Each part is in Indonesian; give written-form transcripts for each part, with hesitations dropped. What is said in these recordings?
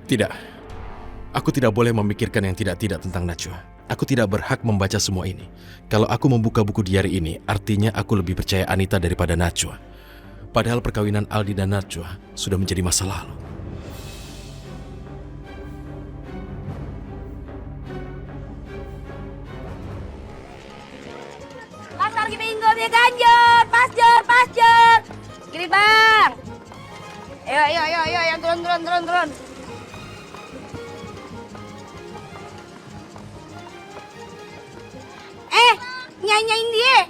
Tidak. Aku tidak boleh memikirkan yang tidak-tidak tentang Najwa. Aku tidak berhak membaca semua ini. Kalau aku membuka buku diari ini, artinya aku lebih percaya Anita daripada Najwa. Padahal perkawinan Aldi dan Najwa sudah menjadi masa lalu. Pasar minggu dia ganjur, pasjur. Kiri bang. Ayo, turun. Nyanyain dia.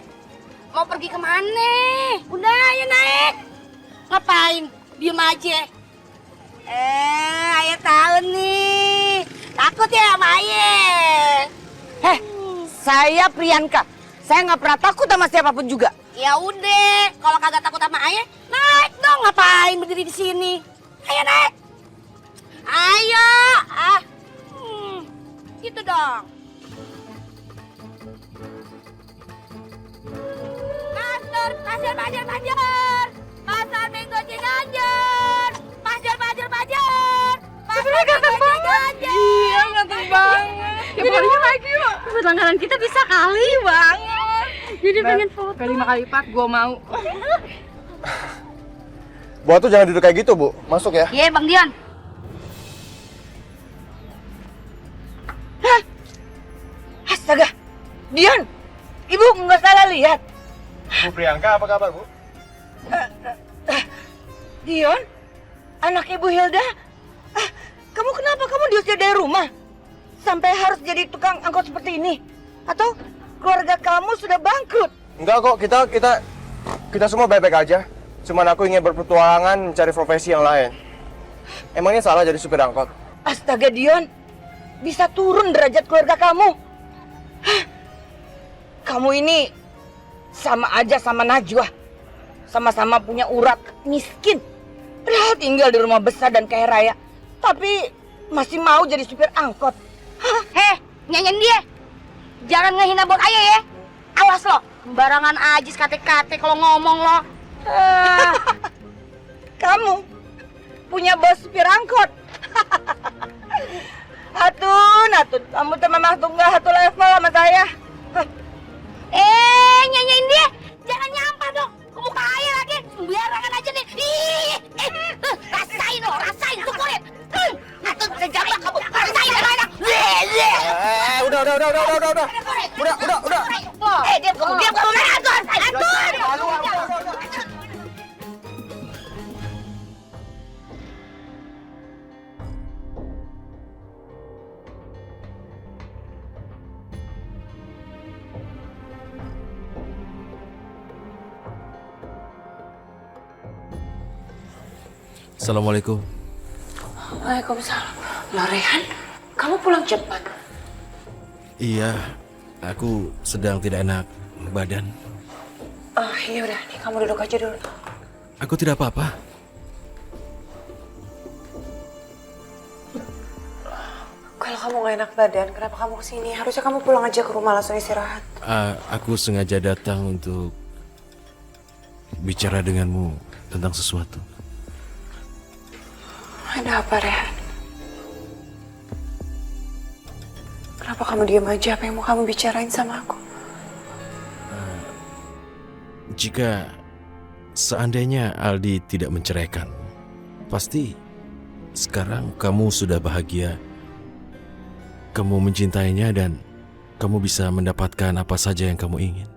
Mau pergi kemana? Udah, ayo naik. Ngapain? Diem aja. Ayah tahu nih. Takut ya sama ayah. Saya Priyanka. Saya nggak pernah takut sama siapapun juga. Ya udah, kalau kagak takut sama ayah, naik dong. Ngapain berdiri di sini? Ayo naik. Ayo. Gitu dong. Pasar. Pasar Minggu Ciganjur. Pasar. Pasar Ciganjur. Iya, ganteng banget. Ya pokoknya lagi yuk. Langganan kita bisa kali Banget. Jadi pengen foto. Kali 5 kali lipat gue mau. Bu tuh jangan duduk kayak gitu, Bu. Masuk ya. Iya, Bang Dian. Astaga. Dion, ibu nggak salah lihat. Bu Priyanka, apa kabar, Bu? Dion, anak ibu Hilda. Kamu kenapa kamu diusir dari rumah? Sampai harus jadi tukang angkot seperti ini? Atau keluarga kamu sudah bangkrut? Enggak kok, kita semua baik-baik aja. Cuman aku ingin berpetualangan mencari profesi yang lain. Emangnya salah jadi supir angkot? Astaga Dion, bisa turun derajat keluarga kamu. Kamu ini sama aja sama Najwa. Sama-sama punya urat miskin. Padahal tinggal di rumah besar dan kaya raya. Tapi masih mau jadi supir angkot. Nyanyiin dia. Jangan ngehina buat ayah ya. Awas lo, sembarangan aja kate-kate kalau ngomong lo. Kamu punya bos supir angkot. Hatun, kamu tuh memang tunggal satu level sama saya. Nyanyiin dia. Jangan nyampah dong. Ke muka ayah lagi. Sembarangan aja nih. Rasain tuh kulit. Atun sejambak kamu. Rasain enak. Udah. Diam kamu. Atun. Assalamualaikum. Waalaikumsalam. Loh Rehan, kamu pulang cepat. Iya, aku sedang tidak enak badan. Iya udah, nih kamu duduk aja dulu. Aku tidak apa-apa. Kalau kamu gak enak badan, kenapa kamu kesini? Harusnya kamu pulang aja ke rumah langsung istirahat. Aku sengaja datang untuk bicara denganmu tentang sesuatu. Ada apa Rehan? Kenapa kamu diam aja? Apa yang mau kamu bicarain sama aku? Jika seandainya Aldi tidak menceraikan, pasti sekarang kamu sudah bahagia. Kamu mencintainya dan kamu bisa mendapatkan apa saja yang kamu ingin.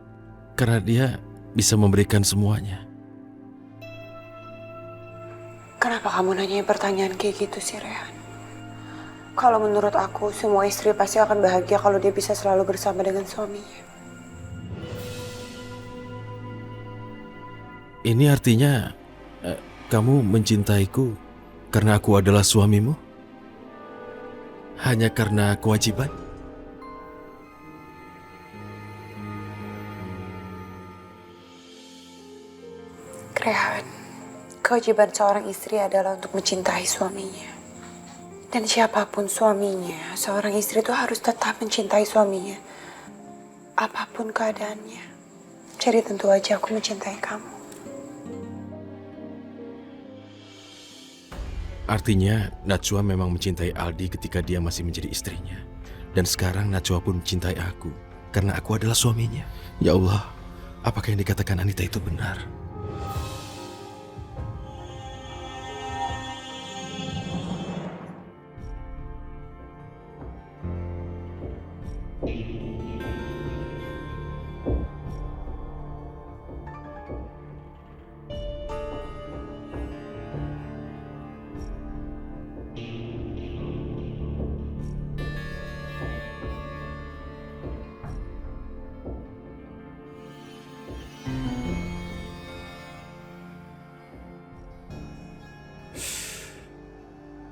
Karena dia bisa memberikan semuanya. Kenapa kamu nanyain pertanyaan kayak gitu sih Rehan? Kalau menurut aku, semua istri pasti akan bahagia kalau dia bisa selalu bersama dengan suaminya. Ini artinya kamu mencintaiku karena aku adalah suamimu? Hanya karena kewajiban? Rehan, kewajiban seorang istri adalah untuk mencintai suaminya. Dan siapapun suaminya, seorang istri itu harus tetap mencintai suaminya. Apapun keadaannya. Jadi tentu aja aku mencintai kamu. Artinya, Najwa memang mencintai Aldi ketika dia masih menjadi istrinya. Dan sekarang Najwa pun mencintai aku, karena aku adalah suaminya. Ya Allah, apakah yang dikatakan Anita itu benar?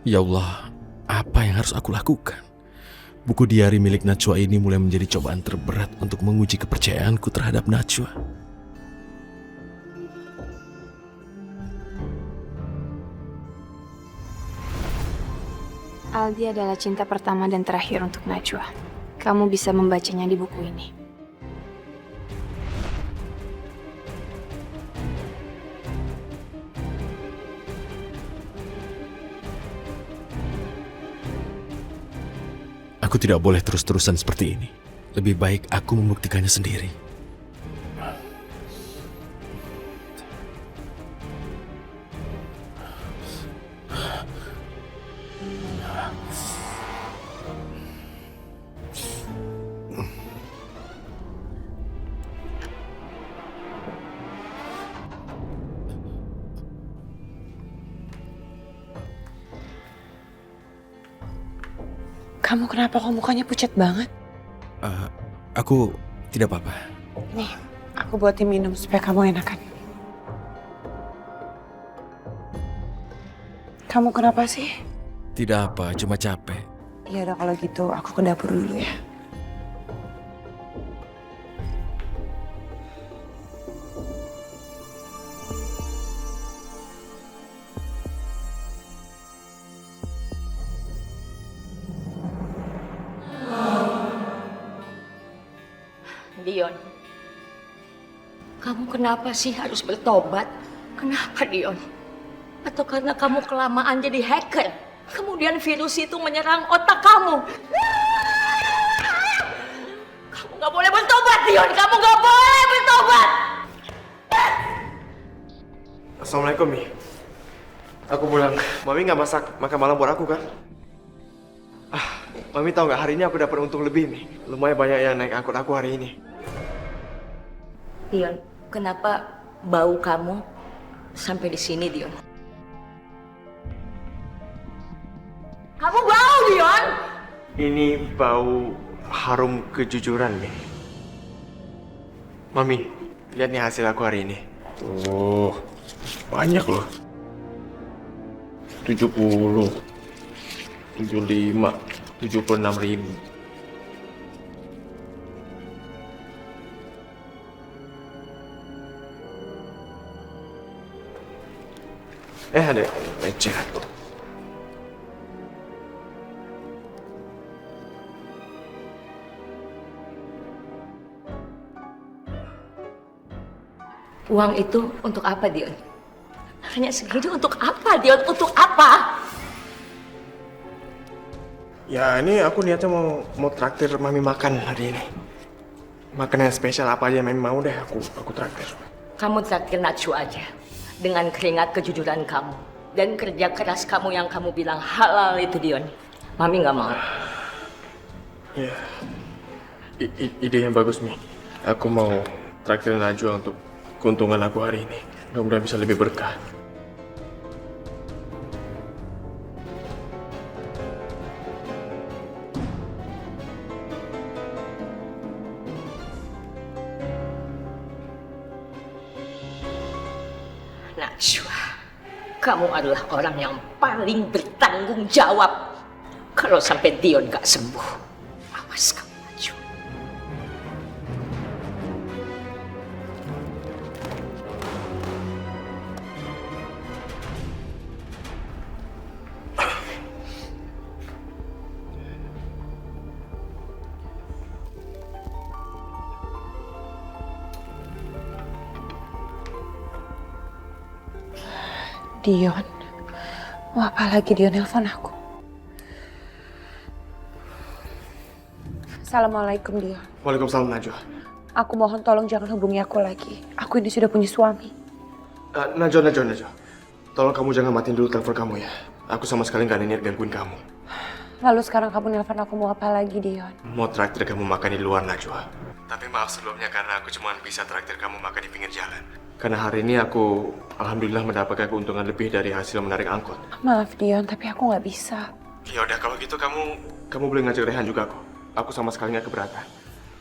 Ya Allah, apa yang harus aku lakukan? Buku diari milik Najwa ini mulai menjadi cobaan terberat untuk menguji kepercayaanku terhadap Najwa. Aldi adalah cinta pertama dan terakhir untuk Najwa. Kamu bisa membacanya di buku ini. Aku tidak boleh terus-terusan seperti ini. Lebih baik aku membuktikannya sendiri. Kamu kenapa kok mukanya pucat banget? Aku tidak apa-apa. Nih, aku buatin minum supaya kamu enakan. Kamu kenapa sih? Tidak apa, cuma capek. Ya udah kalau gitu aku ke dapur dulu ya. Dion, kamu kenapa sih harus bertobat? Kenapa Dion? Atau karena kamu kelamaan jadi hacker? Kemudian virus itu menyerang otak kamu. Kamu gak boleh bertobat Dion, kamu gak boleh bertobat. Assalamualaikum, Mi. Aku pulang. Mami nggak masak makan malam buat aku kan? Mami tahu nggak, hari ini aku dapat untung lebih, Mi. Lumayan banyak yang naik angkot aku hari ini. Dion, kenapa bau kamu sampai di sini, Dion? Kamu bau, Dion! Ini bau harum kejujuran, Mi. Mami, lihat nih hasil aku hari ini. Oh, banyak loh. 70, 75, 76 ribu. Ada lecet. Uang itu untuk apa, Dion? Hanya segini untuk apa, Dion? Untuk apa? Ya, ini aku niatnya mau traktir Mami makan hari ini. Makanan spesial apa aja yang Mami mau deh, aku traktir. Kamu traktir Najwa aja. Dengan keringat kejujuran kamu. Dan kerja keras kamu yang kamu bilang halal itu, Dion. Mami nggak mau. Ya, ide yang bagus, Mi. Aku mau traktir Najwa untuk keuntungan aku hari ini. Mudah-mudahan bisa lebih berkah. Najwa, kamu adalah orang yang paling bertanggung jawab. Kalau sampai Dion gak sembuh, awas kamu, Najwa. Dion, Mau apa lagi dia nelpon aku? Assalamualaikum Dion. Waalaikumsalam Najwa. Aku mohon tolong jangan hubungi aku lagi. Aku ini sudah punya suami. Najwa. Tolong kamu jangan matiin dulu telepon kamu ya. Aku sama sekali nggak ada niat gangguin kamu. Lalu sekarang kamu nelpon aku mau apa lagi Dion? Mau traktir kamu makan di luar Najwa. Tapi maaf sebelumnya karena aku cuma bisa traktir kamu makan di pinggir jalan. Karena hari ini aku alhamdulillah mendapatkan keuntungan lebih dari hasil menarik angkot. Maaf Dion, tapi aku nggak bisa. Ya udah kalau gitu kamu boleh ngajak Rehan juga kok. Aku sama sekali nggak keberatan.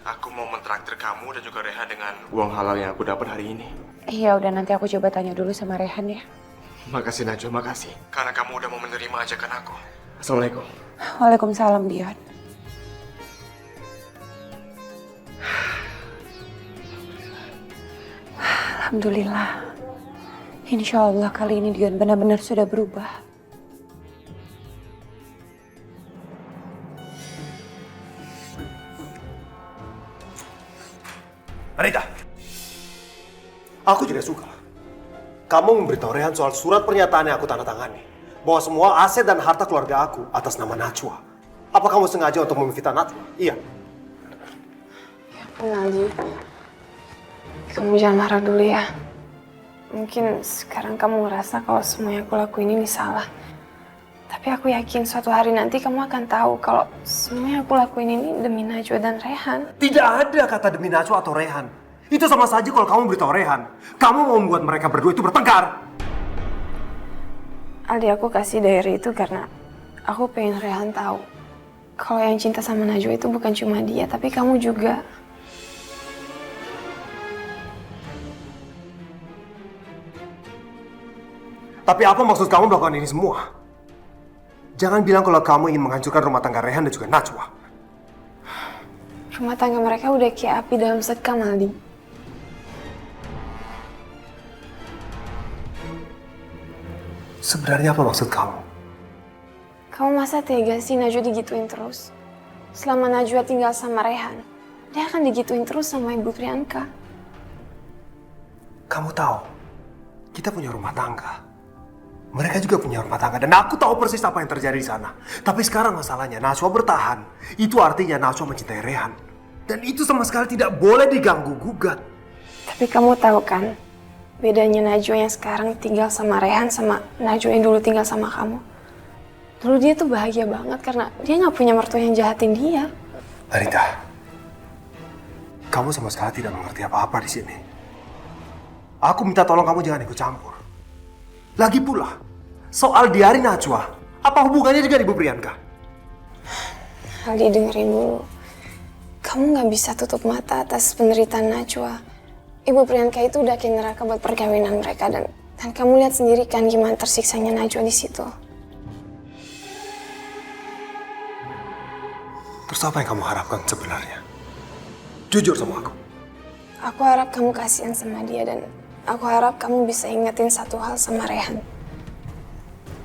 Aku mau mentraktir kamu dan juga Rehan dengan uang halal yang aku dapat hari ini. Iya udah nanti aku coba tanya dulu sama Rehan ya. Makasih Najwa, makasih. Karena kamu udah mau menerima ajakan aku. Assalamualaikum. Waalaikumsalam Dion. Alhamdulillah. Insya Allah kali ini Dion benar-benar sudah berubah. Anita, aku tidak suka kamu memberitahu Rehan soal surat pernyataan yang aku tanda tangani. Bahwa semua aset dan harta keluarga aku atas nama Najwa. Apa kamu sengaja untuk memfitnah Najwa? Iya. Nadi, kamu jangan marah dulu ya. Mungkin sekarang kamu ngerasa kalau semua yang aku lakuin ini salah. Tapi aku yakin suatu hari nanti kamu akan tahu kalau semua yang aku lakuin ini demi Najwa dan Rehan. Tidak ada kata demi Najwa atau Rehan. Itu sama saja kalau kamu beritahu Rehan. Kamu mau membuat mereka berdua itu bertengkar. Aldi, aku kasih diary itu karena aku pengen Rehan tahu kalau yang cinta sama Najwa itu bukan cuma dia, tapi kamu juga. Tapi apa maksud kamu melakukan ini semua? Jangan bilang kalau kamu ingin menghancurkan rumah tangga Rehan dan juga Najwa. Rumah tangga mereka udah kayak api dalam sekam, Aldi. Sebenarnya apa maksud kamu? Kamu masa tega sih Najwa digituin terus? Selama Najwa tinggal sama Rehan, dia akan digituin terus sama Ibu Priyanka. Kamu tahu, kita punya rumah tangga. Mereka juga punya rumah tangga dan aku tahu persis apa yang terjadi di sana. Tapi sekarang masalahnya Najwa bertahan. Itu artinya Najwa mencintai Rehan. Dan itu sama sekali tidak boleh diganggu-gugat. Tapi kamu tahu kan, bedanya Najwa yang sekarang tinggal sama Rehan sama Najwa yang dulu tinggal sama kamu. Dulu dia tuh bahagia banget karena dia nggak punya mertua yang jahatin dia. Anita, kamu sama sekali tidak mengerti apa-apa di sini. Aku minta tolong kamu jangan ikut campur. Lagi pula, soal diari Najwa, apa hubungannya dengan Ibu Priyanka? Aldi, dengerin dulu. Kamu nggak bisa tutup mata atas penderitaan Najwa. Ibu Priyanka itu udah kayak neraka buat perkawinan mereka dan kamu lihat sendiri kan gimana tersiksanya Najwa di situ. Terus apa yang kamu harapkan sebenarnya? Jujur sama aku. Aku harap kamu kasihan sama dia dan aku harap kamu bisa ingetin satu hal sama Rehan.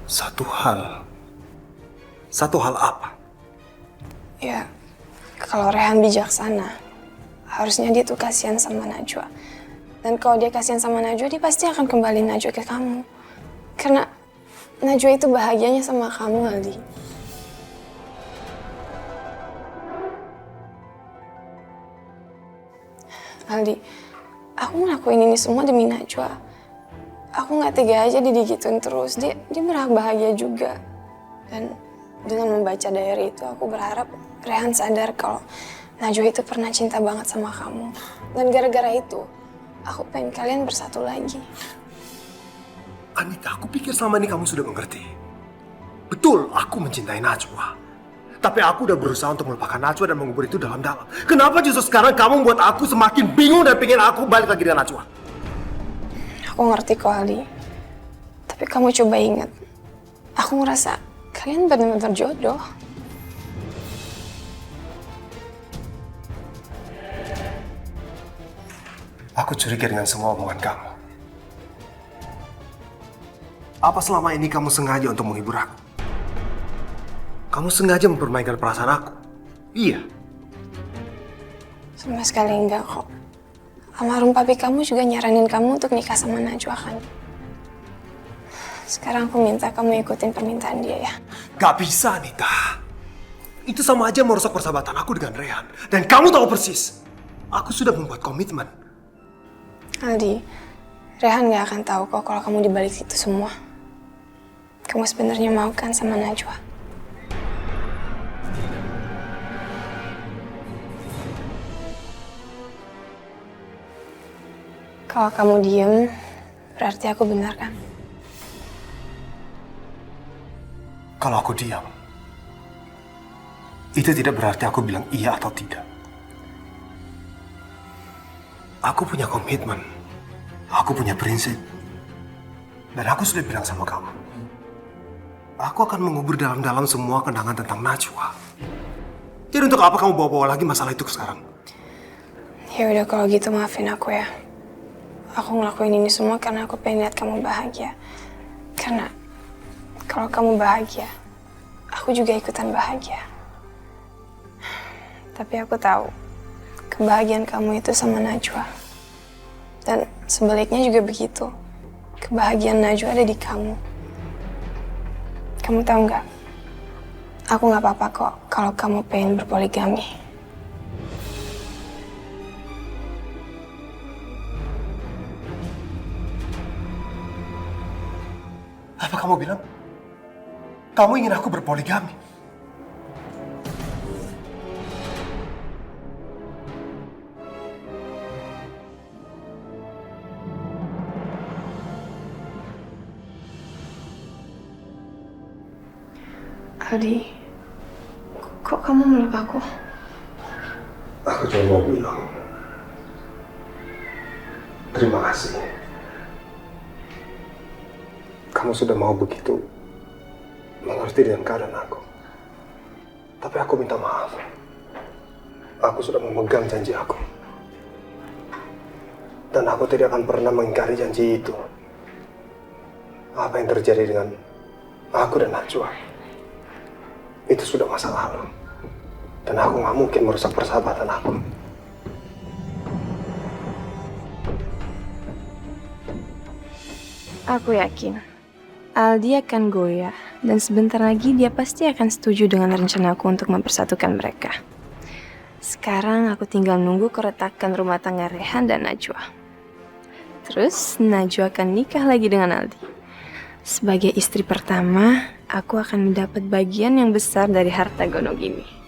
Satu hal? Satu hal apa? Ya, kalau Rehan bijaksana, harusnya dia tuh kasihan sama Najwa. Dan kalau dia kasihan sama Najwa, dia pasti akan kembali Najwa ke kamu. Karena Najwa itu bahagianya sama kamu, Aldi. Aldi, aku ngelakuin ini semua demi Najwa. Aku nggak tega aja dia digituin terus. Dia berhak bahagia juga. Dan dengan membaca diary itu, aku berharap Rehan sadar kalau Najwa itu pernah cinta banget sama kamu. Dan gara-gara itu, aku pengen kalian bersatu lagi. Anita, aku pikir selama ini kamu sudah mengerti. Betul, aku mencintai Najwa. Tapi aku udah berusaha untuk melupakan Najwa dan mengubur itu dalam-dalam. Kenapa justru sekarang kamu membuat aku semakin bingung dan pengen aku balik lagi dengan Najwa? Aku ngerti kok, Aldi. Tapi kamu coba ingat. Aku ngerasa kalian benar-benar jodoh. Aku curiga dengan semua omongan kamu. Apa selama ini kamu sengaja untuk menghibur aku? Kamu sengaja mempermainkan perasaan aku? Iya. Sama sekali enggak kok. Almarhum papi kamu juga nyaranin kamu untuk nikah sama Najwa kan? Sekarang aku minta kamu ikutin permintaan dia ya. Gak bisa, Anita. Itu sama aja merusak persahabatan aku dengan Rehan. Dan kamu tahu persis, aku sudah membuat komitmen. Aldi, Rehan gak akan tahu kok kalau kamu dibalik itu semua. Kamu sebenarnya mau kan sama Najwa? Kalau kamu diem, berarti aku benar kan? Kalau aku diam, itu tidak berarti aku bilang iya atau tidak. Aku punya komitmen, aku punya prinsip. Dan aku sudah bilang sama kamu, aku akan mengubur dalam-dalam semua kenangan tentang Najwa. Jadi untuk apa kamu bawa-bawa lagi masalah itu sekarang? Ya udah kalau gitu maafin aku ya. Aku ngelakuin ini semua karena aku pengen lihat kamu bahagia. Karena kalau kamu bahagia, aku juga ikutan bahagia. Tapi aku tahu, kebahagiaan kamu itu sama Najwa. Dan sebaliknya juga begitu. Kebahagiaan Najwa ada di kamu. Kamu tahu nggak? Aku nggak apa-apa kok kalau kamu pengen berpoligami. Apa kamu bilang? Kamu ingin aku berpoligami? Aldi, kok kamu meluk aku? Aku cuma mau bilang, terima kasih. Kamu sudah mau begitu mengerti dengan keadaan aku. Tapi aku minta maaf. Aku sudah memegang janji aku. Dan aku tidak akan pernah mengingkari janji itu. Apa yang terjadi dengan aku dan Najwa, itu sudah masa lalu. Dan aku gak mungkin merusak persahabatan aku. Aku yakin Aldi akan goyah dan sebentar lagi dia pasti akan setuju dengan rencanaku untuk mempersatukan mereka. Sekarang aku tinggal nunggu keretakan rumah tangga Rehan dan Najwa. Terus Najwa akan nikah lagi dengan Aldi. Sebagai istri pertama, aku akan mendapat bagian yang besar dari harta gonog ini.